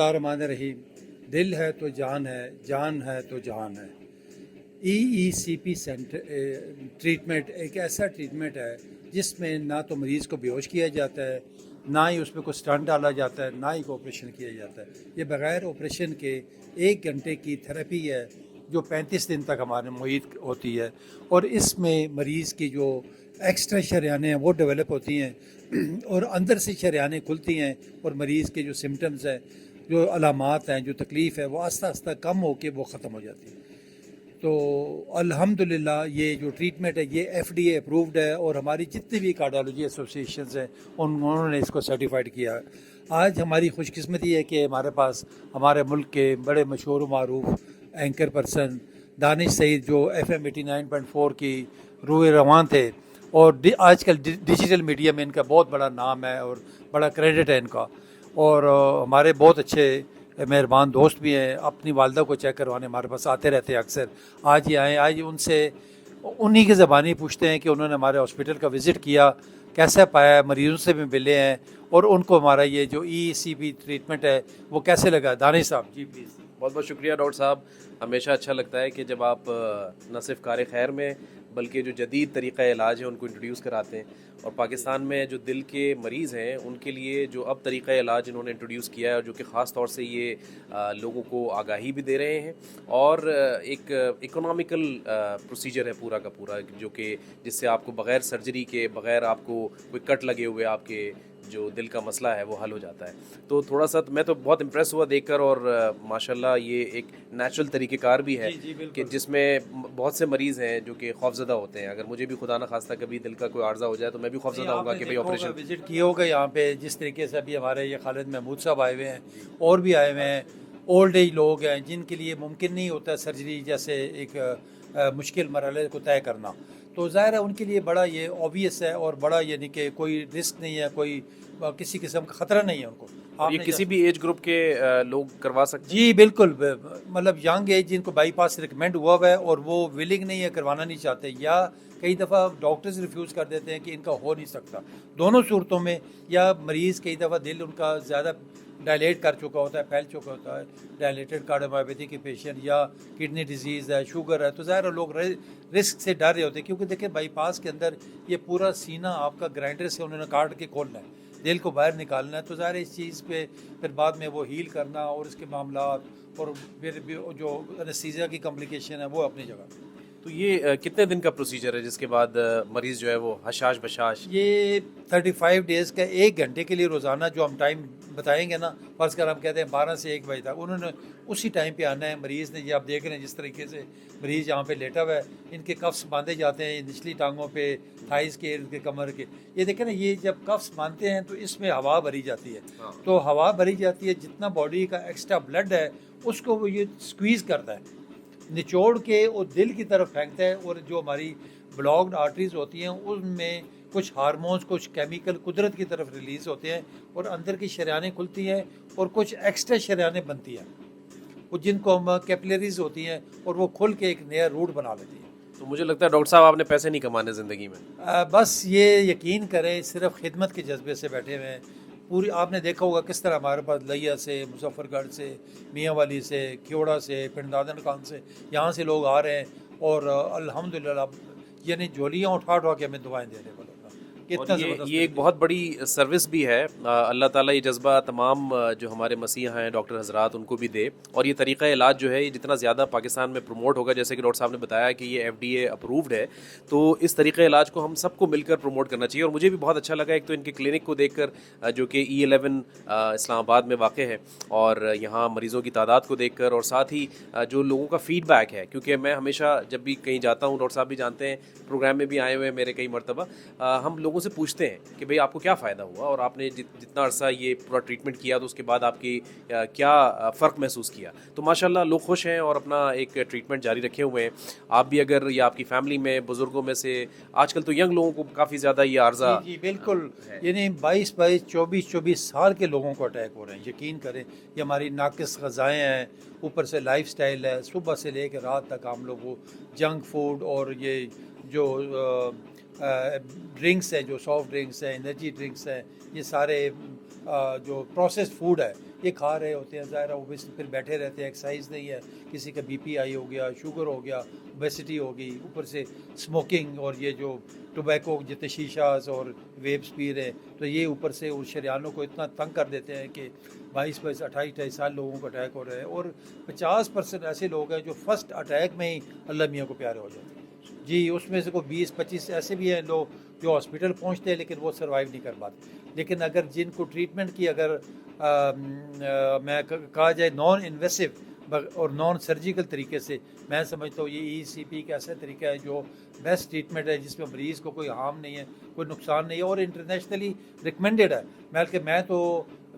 الرحمن الرحیم. دل ہے تو جان ہے، جان ہے تو جہان ہے. ای سی پی سینٹر ٹریٹمنٹ ایک ایسا ٹریٹمنٹ ہے جس میں نہ تو مریض کو بے ہوش کیا جاتا ہے، نہ ہی اس میں کوئی اسٹنٹ ڈالا جاتا ہے، نہ ہی کوئی آپریشن کیا جاتا ہے. یہ بغیر آپریشن کے 1 گھنٹے کی تھراپی ہے جو 35 دن تک ہمارے محیط ہوتی ہے، اور اس میں مریض کی جو ایکسٹرا شریانیں ہیں وہ ڈیولپ ہوتی ہیں اور اندر سے شریانیں کھلتی ہیں، اور مریض کے جو سمٹمز ہیں، جو علامات ہیں، جو تکلیف ہے، وہ آہستہ آہستہ کم ہو کے وہ ختم ہو جاتی ہے. تو الحمدللہ یہ جو ٹریٹمنٹ ہے یہ FDA اپرووڈ ہے، اور ہماری جتنی بھی کارڈیالوجی ایسوسیشنز ہیں انہوں نے اس کو سرٹیفائڈ کیا ہے. آج ہماری خوش قسمتی ہے کہ ہمارے پاس ہمارے ملک کے بڑے مشہور و معروف اینکر پرسن دانش سعید، جو FM 89.4 کی روح رواں تھے، اور آج کل ڈیجیٹل میڈیا میں ان کا بہت بڑا نام ہے اور بڑا کریڈٹ ہے ان کا. اور ہمارے بہت اچھے مہربان دوست بھی ہیں، اپنی والدہ کو چیک کروانے ہمارے پاس آتے رہتے ہیں اکثر. آج ہی آئیں، آج ان سے انہی کی زبانی پوچھتے ہیں کہ انہوں نے ہمارے ہاسپٹل کا وزٹ کیا، کیسا پایا، مریضوں سے بھی ملے ہیں، اور ان کو ہمارا یہ جو ECP ٹریٹمنٹ ہے وہ کیسے لگا. دانش صاحب جی پلیز. بہت بہت شکریہ ڈاکٹر صاحب. ہمیشہ اچھا لگتا ہے کہ جب آپ نہ صرف کار خیر میں بلکہ جو جدید طریقہ علاج ہے ان کو انٹروڈیوس کراتے ہیں، اور پاکستان میں جو دل کے مریض ہیں ان کے لیے جو اب طریقہ علاج انہوں نے انٹروڈیوس کیا ہے، اور جو کہ خاص طور سے یہ لوگوں کو آگاہی بھی دے رہے ہیں، اور ایک اکنامیکل پروسیجر ہے پورا کا پورا، جو کہ جس سے آپ کو بغیر سرجری کے، بغیر آپ کو کوئی کٹ لگے ہوئے آپ کے جو دل کا مسئلہ ہے وہ حل ہو جاتا ہے. تو تھوڑا سا میں تو بہت امپریس ہوا دیکھ کر، اور ماشاءاللہ یہ ایک نیچرل طریقہ کار بھی ہے کہ جس میں بہت سے مریض ہیں جو کہ خوفزدہ ہوتے ہیں. اگر مجھے بھی خدا نہ خواستہ کبھی دل کا کوئی عارضہ ہو جائے تو میں بھی خوفزدہ ہوں گا کہ بھئی آپریشن. وزٹ کیے ہوگا یہاں پہ جس طریقے سے ابھی ہمارے یہ خالد محمود صاحب آئے ہوئے ہیں، اور بھی آئے ہوئے ہیں. اولڈ ایج لوگ ہیں جن کے لیے ممکن نہیں ہوتا سرجری جیسے ایک مشکل مرحلے کو طے کرنا، تو ظاہر ہے ان کے لیے بڑا یہ اوبیس ہے، اور بڑا یعنی کہ کوئی رسک نہیں ہے، کوئی کسی قسم کا خطرہ نہیں ہے ان کو. یہ کسی بھی ایج گروپ کے لوگ کروا سکتے ہیں؟ جی بالکل، مطلب ینگ ایج جن کو بائی پاس ریکمینڈ ہوا ہوا ہے اور وہ ولنگ نہیں ہے، کروانا نہیں چاہتے، یا کئی دفعہ ڈاکٹرز ریفیوز کر دیتے ہیں کہ ان کا ہو نہیں سکتا. دونوں صورتوں میں، یا مریض کئی دفعہ دل ان کا زیادہ ڈائلیٹ کر چکا ہوتا ہے، پھیل چکا ہوتا ہے، ڈائلیٹڈ کارڈیومایوپیتھی کے پیشنٹ، یا کڈنی ڈیزیز ہے، شوگر ہے، تو ظاہر لوگ رسک سے ڈر رہے ہوتے ہیں. کیونکہ دیکھیں بائی پاس کے اندر یہ پورا سینہ آپ کا گرائنڈر سے انہوں نے کاٹ کے کھولنا ہے، دل کو باہر نکالنا ہے. تو ظاہر اس چیز پہ پھر بعد میں وہ ہیل کرنا اور اس کے معاملات، اور پھر جو انستھیزیا کی کمپلیکیشن ہے وہ اپنی جگہ. تو یہ کتنے دن کا پروسیجر ہے جس کے بعد مریض جو ہے وہ حشاش بشاش؟ یہ 35 ڈیز کا 1 گھنٹے کے لیے روزانہ جو ہم ٹائم بتائیں گے نا، فرض کر ہم کہتے ہیں 12 سے 1 بجے تک، انہوں نے اسی ٹائم پہ آنا ہے. مریض نے، یہ آپ دیکھ رہے ہیں جس طریقے سے مریض یہاں پہ لیٹا ہوا ہے، ان کے کفس باندھے جاتے ہیں نچلی ٹانگوں پہ، تھائز کے ارد کے، کمر کے. یہ دیکھیں نا، یہ جب کفس باندھتے ہیں تو اس میں ہوا بھری جاتی ہے. تو ہوا بھری جاتی ہے، جتنا باڈی کا ایکسٹرا بلڈ ہے اس کو وہ یہ سکویز کرتا ہے، نچوڑ کے وہ دل کی طرف پھینکتا ہے. اور جو ہماری بلاکڈ آرٹریز ہوتی ہیں ان میں کچھ ہارمونز، کچھ کیمیکل قدرت کی طرف ریلیز ہوتے ہیں، اور اندر کی شریانیں کھلتی ہیں، اور کچھ ایکسٹرا شریانیں بنتی ہیں وہ جن کو ہم کیپلریز ہوتی ہیں، اور وہ کھل کے ایک نیا روٹ بنا لیتی ہیں. تو مجھے لگتا ہے ڈاکٹر صاحب آپ نے پیسے نہیں کمانے زندگی میں. بس یہ یقین کریں، صرف خدمت کے جذبے سے بیٹھے ہوئے ہیں. پوری آپ نے دیکھا ہوگا کس طرح ہمارے پاس لیا سے، مظفر گڑھ سے، میاں والی سے، کیوڑا سے، پنڈ دادن خان سے، یہاں سے لوگ آ رہے ہیں، اور الحمدللہ یعنی جھولیاں اٹھا اٹھا کے ہمیں دعائیں دے رہے ہیں. اور یہ ایک بہت بڑی سروس بھی ہے. اللہ تعالیٰ یہ جذبہ تمام جو ہمارے مسیح ہیں ڈاکٹر حضرات ان کو بھی دے. اور یہ طریقہ علاج جو ہے یہ جتنا زیادہ پاکستان میں پروموٹ ہوگا، جیسے کہ ڈاکٹر صاحب نے بتایا کہ یہ FDA اپرووڈ ہے، تو اس طریقہ علاج کو ہم سب کو مل کر پروموٹ کرنا چاہیے. اور مجھے بھی بہت اچھا لگا ایک تو ان کے کلینک کو دیکھ کر جو کہ E11 اسلام آباد میں واقع ہے، اور یہاں مریضوں کی تعداد کو دیکھ کر، اور ساتھ ہی جو لوگوں کا فیڈ بیک ہے. کیونکہ میں ہمیشہ جب بھی کہیں جاتا ہوں، ڈاکٹر صاحب بھی جانتے ہیں، پروگرام میں بھی آئے ہوئے ہیں میرے کئی مرتبہ، ہم لوگوں سے پوچھتے ہیں کہ بھئی آپ کو کیا فائدہ ہوا، اور آپ نے جتنا عرصہ یہ پورا ٹریٹمنٹ کیا تو اس کے بعد آپ کی کیا فرق محسوس کیا. تو ماشاءاللہ لوگ خوش ہیں اور اپنا ایک ٹریٹمنٹ جاری رکھے ہوئے ہیں. آپ بھی اگر، یا آپ کی فیملی میں بزرگوں میں سے، آج کل تو ینگ لوگوں کو کافی زیادہ یہ عارضہ. جی بالکل، یعنی 22 سال کے لوگوں کو اٹیک ہو رہے ہیں. یقین کریں، یہ ہماری ناقص غذائیں ہیں، اوپر سے لائف سٹائل ہے، صبح سے لے کے رات تک ہم لوگ وہ جنک فوڈ، اور یہ جو ڈرنکس ہیں، جو سافٹ ڈرنکس ہیں، انرجی ڈرنکس ہیں، یہ سارے جو پروسیس فوڈ ہے یہ کھا رہے ہوتے ہیں، ظاہر ہے اوبیسلی پھر بیٹھے رہتے ہیں، ایکسرسائز نہیں ہے، کسی کا بی پی آئی ہو گیا، شوگر ہو گیا، اوبیسٹی ہو گئی، اوپر سے اسموکنگ اور یہ جو ٹوبیکو جتنے شیشاز اور ویپس پی رہے، تو یہ اوپر سے اس شریانوں کو اتنا تنگ کر دیتے ہیں کہ 22-28 سال لوگوں کو اٹیک ہو رہے ہیں، اور 50% ایسے لوگ ہیں جو فرسٹ اٹیک میں ہی اللہ میاں کو پیارے ہو جاتے ہیں جی. اس میں سے کوئی 20-25 ایسے بھی ہیں لوگ جو ہاسپٹل پہنچتے ہیں لیکن وہ سروائیو نہیں کر پاتے. لیکن اگر جن کو ٹریٹمنٹ کی اگر میں کہا جائے نان انویسو اور نان سرجیکل طریقے سے، میں سمجھتا ہوں یہ ای سی پی ایک ایسا طریقہ ہے جو بیسٹ ٹریٹمنٹ ہے، جس میں مریض کو کوئی ہارم نہیں ہے، کوئی نقصان نہیں ہے، اور انٹرنیشنلی ریکمینڈیڈ ہے. بلکہ میں تو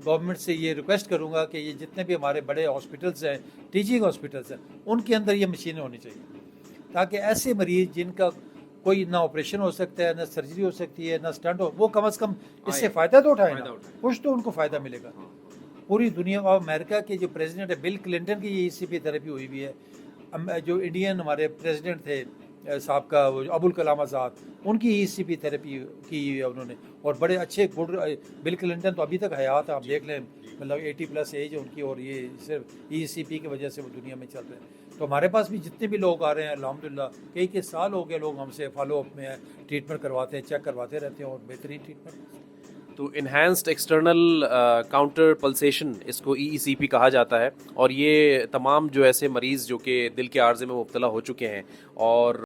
گورنمنٹ سے یہ ریکویسٹ کروں گا کہ یہ جتنے بھی ہمارے بڑے ہاسپٹلس ہیں، ٹیچنگ ہاسپٹلس ہیں، ان کے اندر یہ مشینیں ہونی چاہیے، تاکہ ایسے مریض جن کا کوئی نہ آپریشن ہو سکتا ہے، نہ سرجری ہو سکتی ہے، نہ اسٹنٹ ہو، وہ کم از کم اس سے فائدہ تو اٹھائیں نا، کچھ تو ان کو فائدہ ملے گا. پوری دنیا اور امریکہ کے جو پریزیڈنٹ ہے بل کلنٹن کی یہ ای سی پی تھراپی ہوئی ہوئی ہے. جو انڈین ہمارے پریزیڈنٹ تھے سابقہ ابوالکلام آزاد، ان کی ای سی پی تھراپی کی ہوئی ہے انہوں نے، اور بڑے اچھے گڈ. بل کلنٹن تو ابھی تک حیات ہیں، آپ دیکھ لیں، مطلب 80+ ایج ہے ان کی، اور یہ صرف ای سی پی کی وجہ سے وہ دنیا میں چل رہے ہیں. تو ہمارے پاس بھی جتنے بھی لوگ آ رہے ہیں الحمدللہ کئی سال ہو گئے، لوگ ہم سے فالو اپ میں ہیں، ٹریٹمنٹ کرواتے ہیں، چیک کرواتے رہتے ہیں، اور بہترین ٹریٹمنٹ. تو انہینسڈ ایکسٹرنل کاؤنٹر پلسیشن اس کو ای سی پی کہا جاتا ہے، اور یہ تمام جو ایسے مریض جو کہ دل کے عارضے میں مبتلا ہو چکے ہیں اور